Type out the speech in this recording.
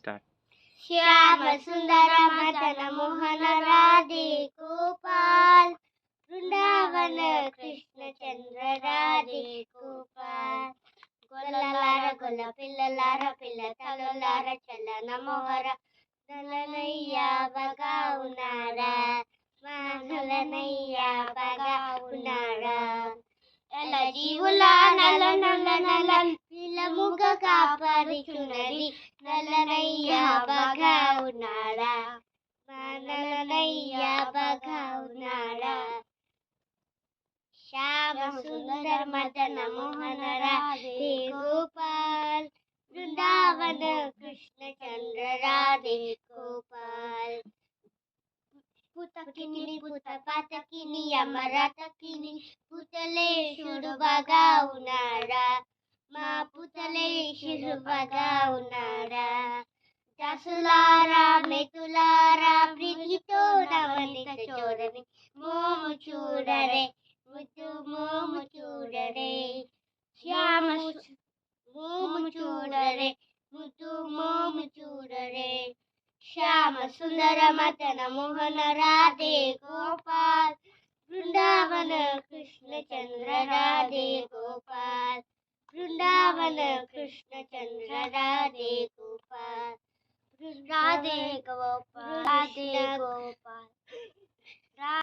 Start. Shyam सुंदर मदन मोहन राधे गोपाल, वृंदावन कृष्ण चंद्र राधे गोपाल। గొల్లలార గొల్ల పిల్లలార పిల్ల తల్లులార చల్లన మొహర నల్లనయ్య బగా ఉన్నారా, మా నల్లనయ్య బగా ఉన్నారా. ఎల్ల జీవుల నల్ల నల్ల నల్ల పిల్ల ముగ్గ కాపరిచున్నది, నల్లనయ్య బగా ఉన్నారా, మా నల్లనయ్య బగా ఉన్నారా. श्याम सुंदर मदन मोहन राधे गोपाल, वृंदावन कृष्ण चंद्र राधे गोपाल। पुतकिनी पुत पातकिनी अमरतकिनी पुतलेशुडु बगा ఉన్నాడా, మా పుతలేశుడు బగా ఉన్నాడా. దసులారా మెతులారా ప్రీతితో నవనిత చూడని మోము చూడరే, ముద్దు మోము చూడరే. శ్యామ మోము చూడరే, ముద్దు మోము చూడరే. శ్యామ సుందర మదన మోహన రాధే గోపాల్, వృందావన కృష్ణ చంద్ర రాధే గోపాల్, వృందావన కృష్ణ చంద్ర రాధే గోపాల్, రాధే గోపాల్, రాధే గోపాల్.